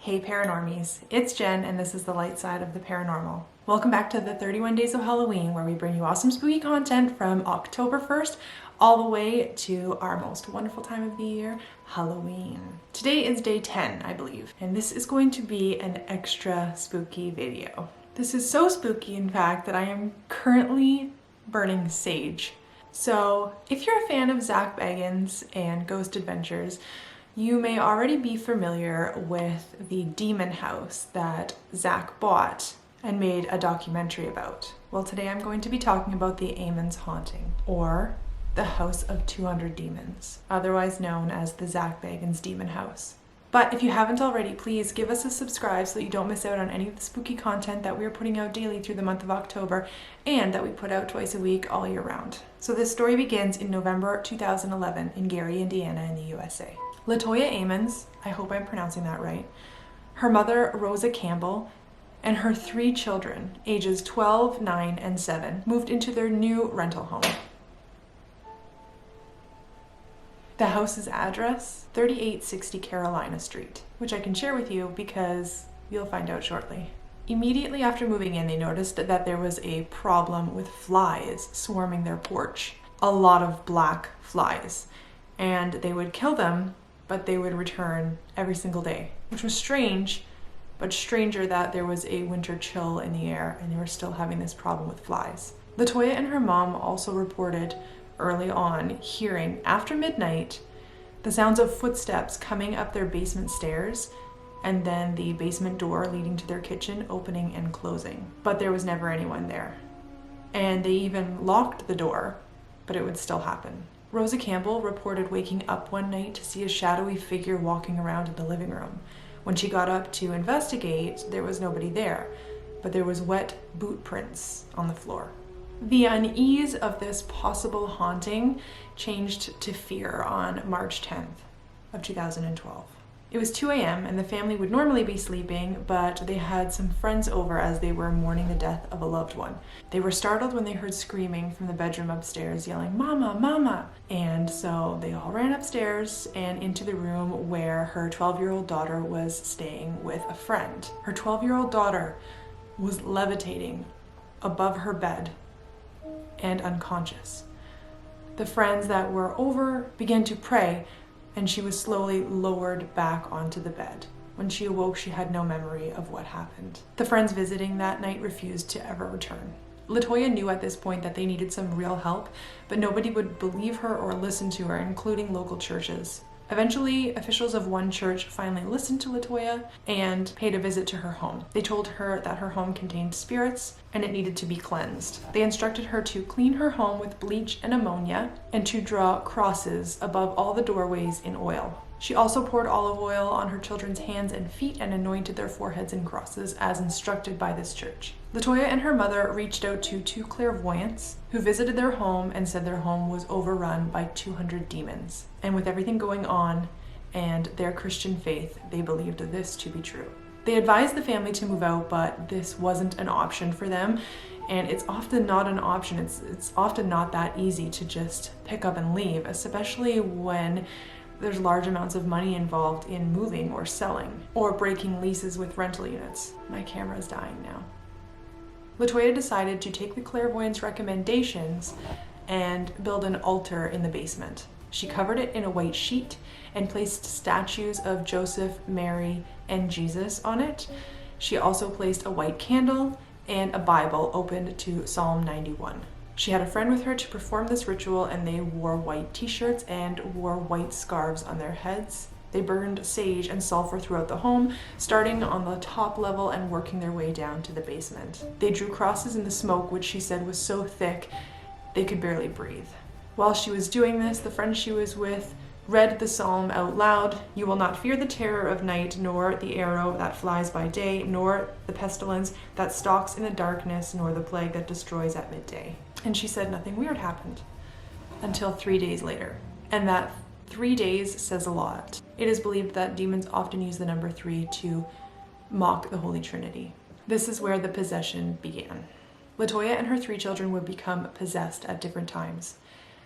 Hey Paranormies, it's Jen and this is the light side of the paranormal. Welcome back to the 31 Days of Halloween, where we bring you awesome spooky content from October 1st all the way to our most wonderful time of the year, Halloween. Today is day 10, I believe, and this is going to be an extra spooky video. This is so spooky, in fact, that I am currently burning sage. So if you're a fan of Zac Bagans and Ghost Adventures, you may already be familiar with the demon house that Zac bought and made a documentary about. Well, today I'm going to be talking about the Ammons haunting, or the House of 200 Demons, otherwise known as the Zac Bagans Demon House. But if you haven't already, please give us a subscribe so that you don't miss out on any of the spooky content that we are putting out daily through the month of October and that we put out twice a week all year round. So this story begins in November 2011 in Gary, Indiana in the USA. Latoya Ammons, I hope I'm pronouncing that right, her mother Rosa Campbell, and her 3 children, ages 12, 9, and 7, moved into their new rental home. The house's address, 3860 Carolina Street, which I can share with you because you'll find out shortly. Immediately after moving in, they noticed that there was a problem with flies swarming their porch. A lot of black flies. And they would kill them, but they would return every single day, which was strange, but stranger that there was a winter chill in the air and they were still having this problem with flies. Latoya and her mom also reported early on hearing, after midnight, the sounds of footsteps coming up their basement stairs and then the basement door leading to their kitchen opening and closing. But there was never anyone there. And they even locked the door, but it would still happen. Rosa Campbell reported waking up one night to see a shadowy figure walking around in the living room. When she got up to investigate, there was nobody there, but there was wet boot prints on the floor. The unease of this possible haunting changed to fear on March 10th of 2012. It was 2 a.m. and the family would normally be sleeping, but they had some friends over as they were mourning the death of a loved one. They were startled when they heard screaming from the bedroom upstairs, yelling, "Mama, Mama!" And so they all ran upstairs and into the room where her 12-year-old daughter was staying with a friend. Her 12-year-old daughter was levitating above her bed and unconscious. The friends that were over began to pray, and she was slowly lowered back onto the bed. When she awoke, she had no memory of what happened. The friends visiting that night refused to ever return. Latoya knew at this point that they needed some real help, but nobody would believe her or listen to her, including local churches. Eventually, officials of one church finally listened to Latoya and paid a visit to her home. They told her that her home contained spirits and it needed to be cleansed. They instructed her to clean her home with bleach and ammonia and to draw crosses above all the doorways in oil. She also poured olive oil on her children's hands and feet and anointed their foreheads in crosses as instructed by this church. Latoya and her mother reached out to 2 clairvoyants who visited their home and said their home was overrun by 200 demons. And with everything going on and their Christian faith, they believed this to be true. They advised the family to move out, but this wasn't an option for them. And it's often not an option. It's often not that easy to just pick up and leave, especially when there's large amounts of money involved in moving or selling or breaking leases with rental units. My camera's dying now. Latoya decided to take the clairvoyant's recommendations and build an altar in the basement. She covered it in a white sheet and placed statues of Joseph, Mary, and Jesus on it. She also placed a white candle and a Bible opened to Psalm 91. She had a friend with her to perform this ritual, and they wore white t-shirts and wore white scarves on their heads. They burned sage and sulfur throughout the home, starting on the top level and working their way down to the basement. They drew crosses in the smoke, which she said was so thick they could barely breathe. While she was doing this, the friend she was with read the psalm out loud. "You will not fear the terror of night, nor the arrow that flies by day, nor the pestilence that stalks in the darkness, nor the plague that destroys at midday." And she said nothing weird happened until 3 days later. And that 3 days says a lot. It is believed that demons often use the number 3 to mock the Holy Trinity. This is where the possession began. Latoya and her 3 children would become possessed at different times.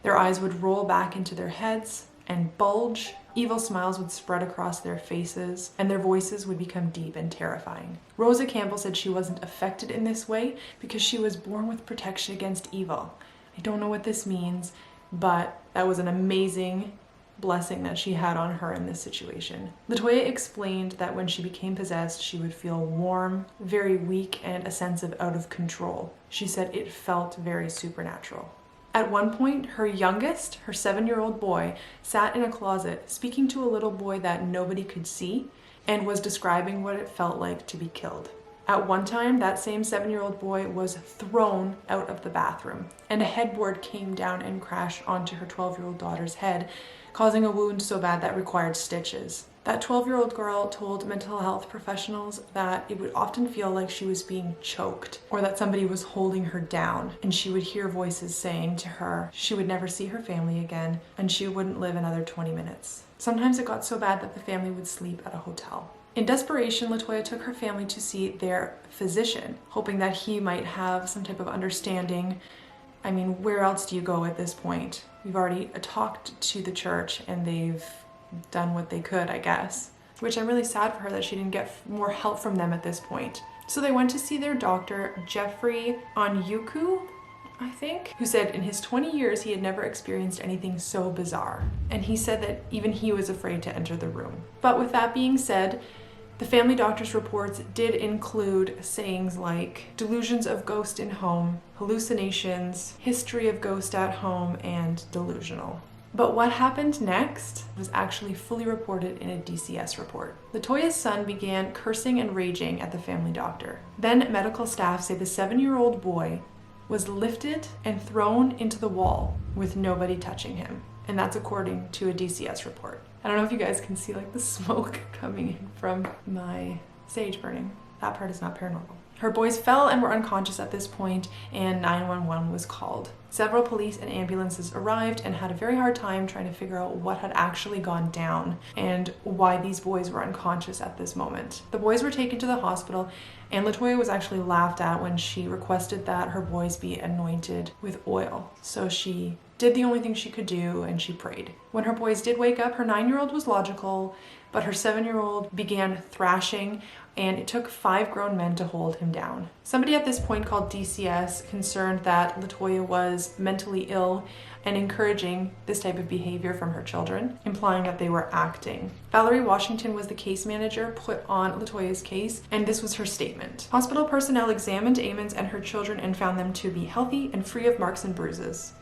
Their eyes would roll back into their heads and bulge, Evil smiles would spread across their faces, and their voices would become deep and terrifying. Rosa Campbell said she wasn't affected in this way because she was born with protection against evil. I don't know what this means, but that was an amazing blessing that she had on her in this situation. Latoya explained that when she became possessed, she would feel warm, very weak, and a sense of out of control. She said it felt very supernatural. At one point, her youngest, her 7-year-old boy, sat in a closet speaking to a little boy that nobody could see and was describing what it felt like to be killed. At one time, that same 7-year-old boy was thrown out of the bathroom, and a headboard came down and crashed onto her 12-year-old daughter's head, causing a wound so bad that required stitches. That 12-year-old girl told mental health professionals that it would often feel like she was being choked or that somebody was holding her down, and she would hear voices saying to her she would never see her family again and she wouldn't live another 20 minutes. Sometimes it got so bad that the family would sleep at a hotel. In desperation, Latoya took her family to see their physician, hoping that he might have some type of understanding. I mean, where else do you go at this point? We've already talked to the church and they've done what they could, I guess. Which I'm really sad for her that she didn't get more help from them at this point. So they went to see their doctor, Jeffrey Onyuku, I think, who said in his 20 years he had never experienced anything so bizarre. And he said that even he was afraid to enter the room. But with that being said, the family doctor's reports did include sayings like delusions of ghost in home, hallucinations, history of ghost at home, and delusional. But what happened next was actually fully reported in a DCS report. Latoya's son began cursing and raging at the family doctor. Then medical staff say the 7-year-old boy was lifted and thrown into the wall with nobody touching him. And that's according to a DCS report. I don't know if you guys can see like the smoke coming in from my sage burning. That part is not paranormal. Her boys fell and were unconscious at this point, and 911 was called. Several police and ambulances arrived and had a very hard time trying to figure out what had actually gone down and why these boys were unconscious at this moment. The boys were taken to the hospital, and Latoya was actually laughed at when she requested that her boys be anointed with oil. So she did the only thing she could do, and she prayed. When her boys did wake up, her 9-year-old was logical, but her 7-year-old began thrashing, and it took 5 grown men to hold him down. Somebody at this point called DCS, concerned that Latoya was mentally ill and encouraging this type of behavior from her children, implying that they were acting. Valerie Washington was the case manager put on Latoya's case, and this was her statement. Hospital personnel examined Ammons and her children and found them to be healthy and free of marks and bruises.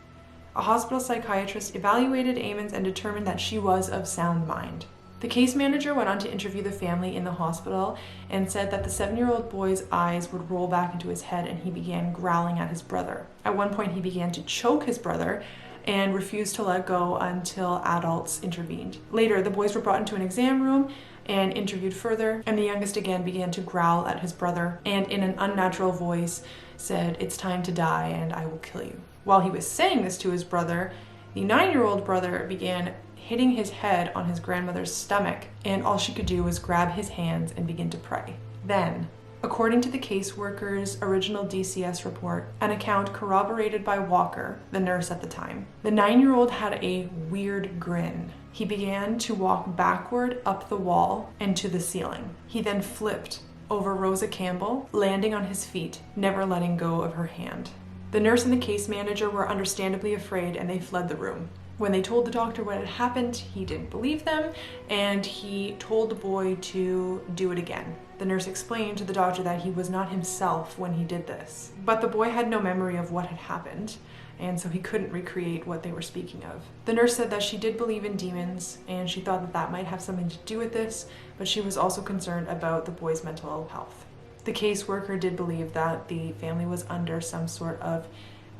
A hospital psychiatrist evaluated Ammons and determined that she was of sound mind. The case manager went on to interview the family in the hospital and said that the 7-year-old boy's eyes would roll back into his head and he began growling at his brother. At one point, he began to choke his brother and refused to let go until adults intervened. Later, the boys were brought into an exam room and interviewed further, and the youngest again began to growl at his brother and in an unnatural voice said, "It's time to die and I will kill you." While he was saying this to his brother, the 9-year-old brother began hitting his head on his grandmother's stomach, and all she could do was grab his hands and begin to pray. Then, according to the caseworker's original DCS report, an account corroborated by Walker, the nurse at the time, the 9-year-old had a weird grin. He began to walk backward up the wall and to the ceiling. He then flipped over Rosa Campbell, landing on his feet, never letting go of her hand. The nurse and the case manager were understandably afraid and they fled the room. When they told the doctor what had happened, he didn't believe them, and he told the boy to do it again. The nurse explained to the doctor that he was not himself when he did this. But the boy had no memory of what had happened, and so he couldn't recreate what they were speaking of. The nurse said that she did believe in demons, and she thought that that might have something to do with this, but she was also concerned about the boy's mental health. The caseworker did believe that the family was under some sort of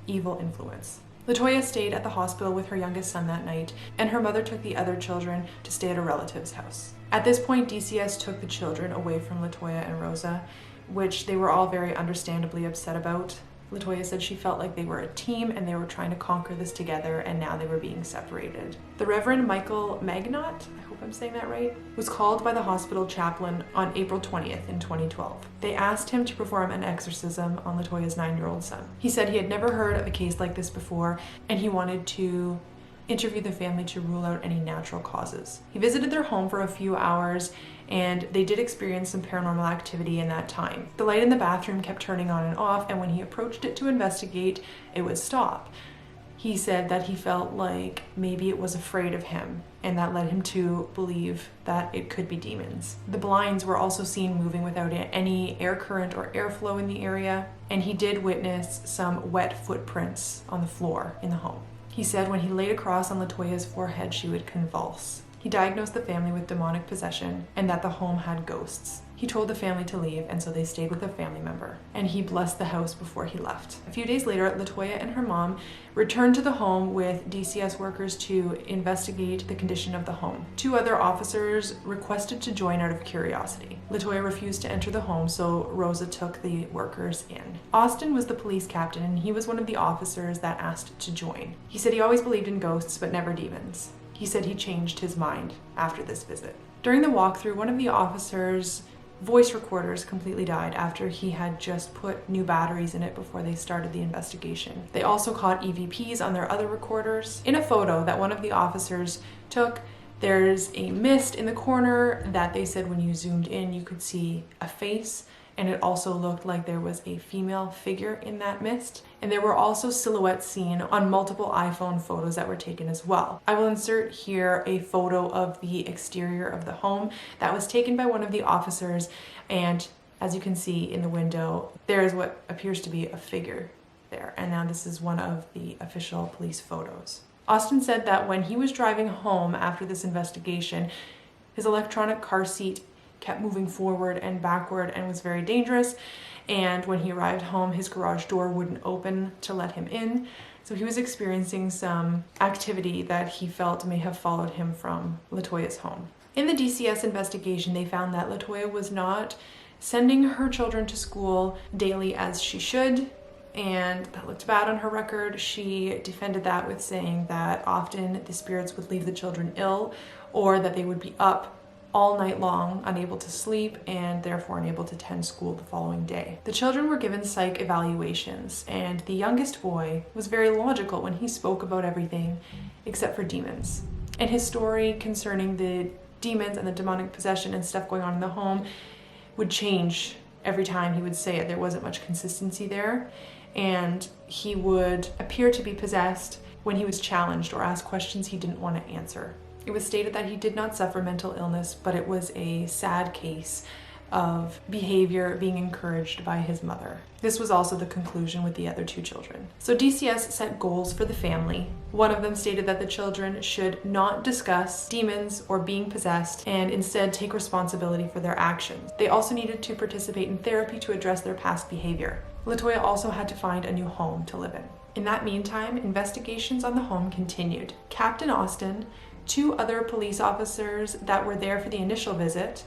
evil influence. Latoya stayed at the hospital with her youngest son that night, and her mother took the other children to stay at a relative's house. At this point, DCS took the children away from Latoya and Rosa, which they were all very understandably upset about. Latoya said she felt like they were a team and they were trying to conquer this together, and now they were being separated. The Reverend Michael Magnot, I hope I'm saying that right, was called by the hospital chaplain on April 20th in 2012. They asked him to perform an exorcism on Latoya's 9-year-old son. He said he had never heard of a case like this before, and he wanted to interview the family to rule out any natural causes. He visited their home for a few hours, and they did experience some paranormal activity in that time. The light in the bathroom kept turning on and off, and when he approached it to investigate, it would stop. He said that he felt like maybe it was afraid of him, and that led him to believe that it could be demons. The blinds were also seen moving without any air current or airflow in the area, and he did witness some wet footprints on the floor in the home. He said when he laid across on LaToya's forehead, she would convulse. He diagnosed the family with demonic possession and that the home had ghosts. He told the family to leave, and so they stayed with a family member, and he blessed the house before he left. A few days later, LaToya and her mom returned to the home with DCS workers to investigate the condition of the home. 2 other officers requested to join out of curiosity. LaToya refused to enter the home, so Rosa took the workers in. Austin was the police captain, and he was one of the officers that asked to join. He said he always believed in ghosts, but never demons. He said he changed his mind after this visit. During the walkthrough, one of the officers' voice recorders completely died after he had just put new batteries in it before they started the investigation. They also caught EVPs on their other recorders. In a photo that one of the officers took, there's a mist in the corner that they said when you zoomed in you could see a face, and it also looked like there was a female figure in that mist. And there were also silhouettes seen on multiple iPhone photos that were taken as well. I will insert here a photo of the exterior of the home that was taken by one of the officers, and as you can see in the window, there is what appears to be a figure there. And now this is one of the official police photos. Austin said that when he was driving home after this investigation, his electronic car seat kept moving forward and backward and was very dangerous. And when he arrived home, his garage door wouldn't open to let him in. So he was experiencing some activity that he felt may have followed him from LaToya's home. In the DCS investigation, they found that LaToya was not sending her children to school daily as she should, and that looked bad on her record. She defended that with saying that often the spirits would leave the children ill, or that they would be up all night long, unable to sleep, and therefore unable to attend school the following day. The children were given psych evaluations, and the youngest boy was very logical when he spoke about everything except for demons. And his story concerning the demons and the demonic possession and stuff going on in the home would change every time he would say it. There wasn't much consistency there, and he would appear to be possessed when he was challenged or asked questions he didn't want to answer. It was stated that he did not suffer mental illness, but it was a sad case of behavior being encouraged by his mother. This was also the conclusion with the other 2 children. So DCS set goals for the family. One of them stated that the children should not discuss demons or being possessed and instead take responsibility for their actions. They also needed to participate in therapy to address their past behavior. LaToya also had to find a new home to live in. In that meantime, investigations on the home continued. Captain Austin, 2 other police officers that were there for the initial visit,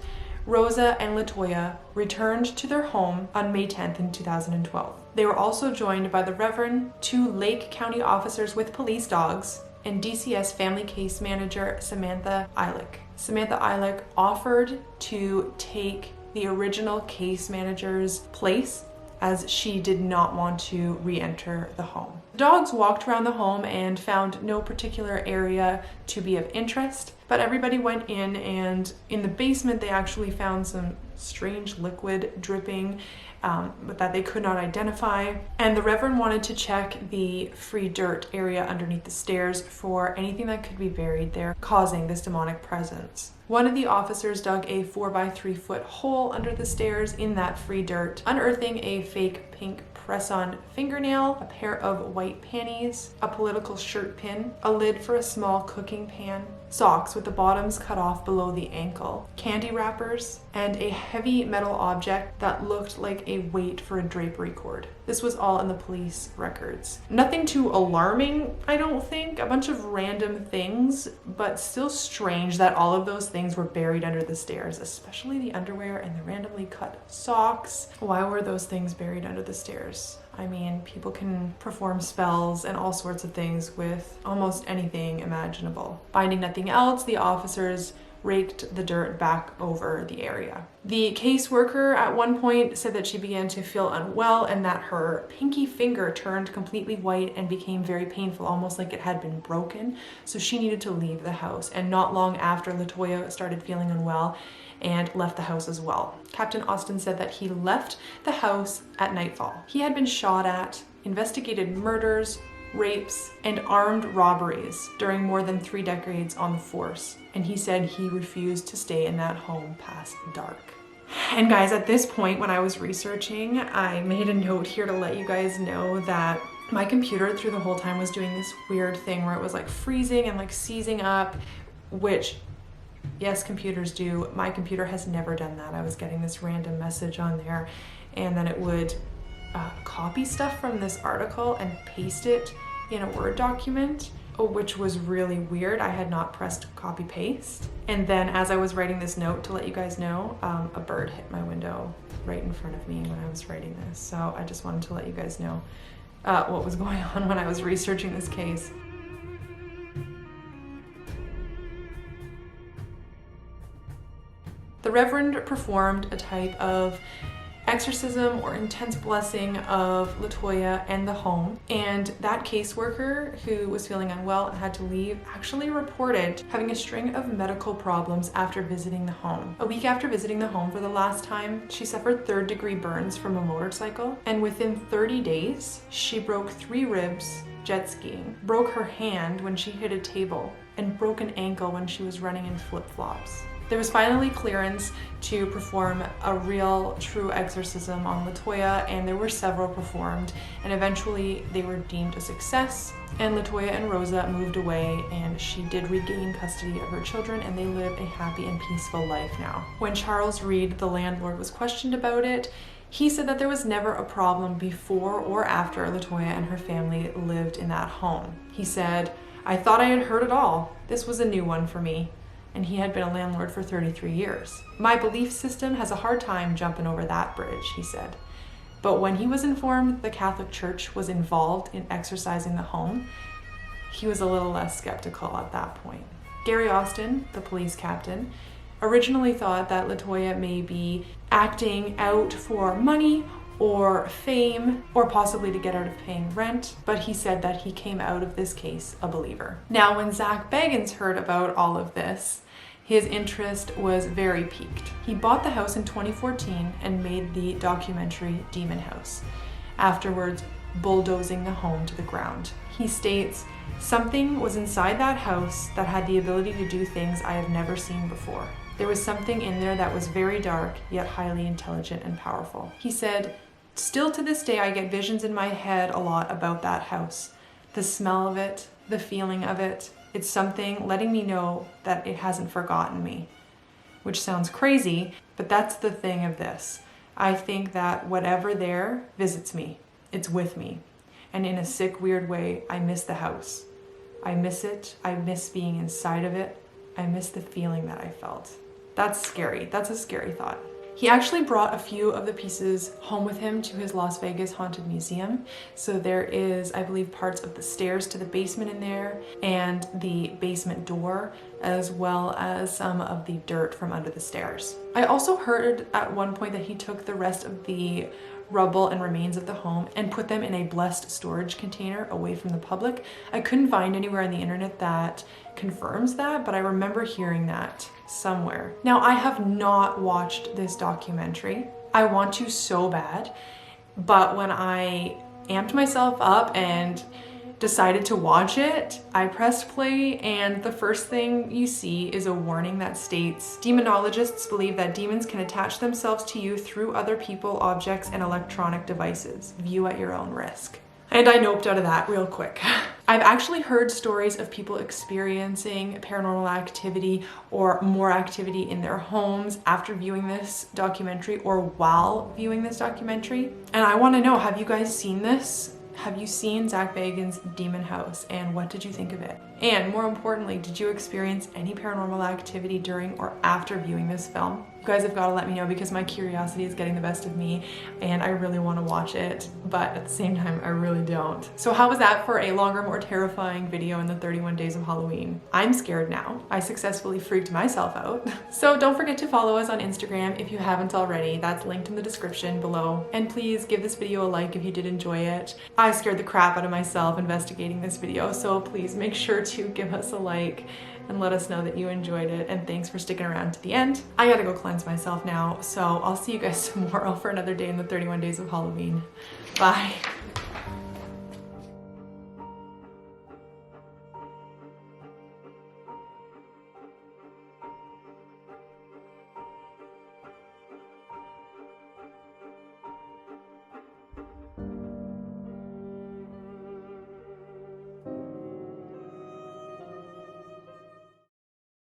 Rosa and LaToya, returned to their home on May 10th in 2012. They were also joined by the Reverend, 2 Lake County officers with police dogs, and DCS family case manager Samantha Eilick. Samantha Eilick offered to take the original case manager's place as she did not want to re-enter the home. The dogs walked around the home and found no particular area to be of interest, but everybody went in, and in the basement they actually found some strange liquid dripping but that they could not identify. And the Reverend wanted to check the free dirt area underneath the stairs for anything that could be buried there, causing this demonic presence. One of the officers dug a 4x3-foot hole under the stairs in that free dirt, unearthing a fake pink press-on fingernail, a pair of white panties, a political shirt pin, a lid for a small cooking pan, socks with the bottoms cut off below the ankle, candy wrappers, and a heavy metal object that looked like a weight for a drapery cord. This was all in the police records. Nothing too alarming, I don't think. A bunch of random things, but still strange that all of those things were buried under the stairs, especially the underwear and the randomly cut socks. Why were those things buried under the stairs? I mean, people can perform spells and all sorts of things with almost anything imaginable. Finding nothing else, the officers raked the dirt back over the area. The caseworker at one point said that she began to feel unwell and that her pinky finger turned completely white and became very painful, almost like it had been broken. So she needed to leave the house. And not long after, LaToya started feeling unwell and left the house as well. Captain Austin said that he left the house at nightfall. He had been shot at, investigated murders, rapes, and armed robberies during more than 3 decades on the force. And he said he refused to stay in that home past dark. And guys, at this point when I was researching, I made a note here to let you guys know that my computer through the whole time was doing this weird thing where it was like freezing and like seizing up, which yes, computers do. My computer has never done that. I was getting this random message on there and then it would copy stuff from this article and paste it in a Word document, which was really weird. I had not pressed copy paste. And then as I was writing this note to let you guys know, a bird hit my window right in front of me when I was writing this. So I just wanted to let you guys know what was going on when I was researching this case. The Reverend performed a type of exorcism or intense blessing of LaToya and the home, and that caseworker who was feeling unwell and had to leave actually reported having a string of medical problems after visiting the home. A week after visiting the home for the last time, she suffered 3rd-degree burns from a motorcycle, and within 30 days, she broke 3 ribs jet skiing, broke her hand when she hit a table, and broke an ankle when she was running in flip-flops. There was finally clearance to perform a real, true exorcism on LaToya, and there were several performed, and eventually they were deemed a success, and LaToya and Rosa moved away, and she did regain custody of her children, and they live a happy and peaceful life now. When Charles Reed, the landlord, was questioned about it, he said that there was never a problem before or after LaToya and her family lived in that home. He said, "I thought I had heard it all. This was a new one for me." And he had been a landlord for 33 years. "My belief system has a hard time jumping over that bridge," he said. But when he was informed the Catholic Church was involved in exorcising the home, he was a little less skeptical at that point. Gary Austin, the police captain, originally thought that LaToya may be acting out for money or fame, or possibly to get out of paying rent, but he said that he came out of this case a believer. Now, when Zac Bagans heard about all of this, his interest was very piqued. He bought the house in 2014 and made the documentary Demon House, afterwards bulldozing the home to the ground. He states, "Something was inside that house that had the ability to do things I have never seen before. There was something in there that was very dark, yet highly intelligent and powerful." He said, "Still to this day, I get visions in my head a lot about that house. The smell of it, the feeling of it. It's something letting me know that it hasn't forgotten me." Which sounds crazy, but that's the thing of this. I think that whatever there visits me. It's with me. And in a sick, weird way, I miss the house. I miss it. I miss being inside of it. I miss the feeling that I felt. That's scary. That's a scary thought. He actually brought a few of the pieces home with him to his Las Vegas Haunted Museum. So there is, I believe, parts of the stairs to the basement in there and the basement door, as well as some of the dirt from under the stairs. I also heard at one point that he took the rest of the rubble and remains of the home and put them in a blessed storage container away from the public. I couldn't find anywhere on the internet that confirms that, but I remember hearing that somewhere. Now, I have not watched this documentary. I want to so bad, but when I amped myself up and decided to watch it, I pressed play, and the first thing you see is a warning that states, "Demonologists believe that demons can attach themselves to you through other people, objects, and electronic devices. View at your own risk." And I noped out of that real quick. I've actually heard stories of people experiencing paranormal activity or more activity in their homes after viewing this documentary or while viewing this documentary. And I want to know, have you guys seen this? Have you seen Zac Bagans' Demon House, and what did you think of it? And more importantly, did you experience any paranormal activity during or after viewing this film? You guys have got to let me know because my curiosity is getting the best of me and I really want to watch it, but at the same time, I really don't. So how was that for a longer, more terrifying video in the 31 days of Halloween? I'm scared now. I successfully freaked myself out. So don't forget to follow us on Instagram if you haven't already. That's linked in the description below. And please give this video a like if you did enjoy it. I scared the crap out of myself investigating this video, so please make sure to give us a like and let us know that you enjoyed it, and thanks for sticking around to the end. I gotta go cleanse myself now, so I'll see you guys tomorrow for another day in the 31 days of Halloween. Bye.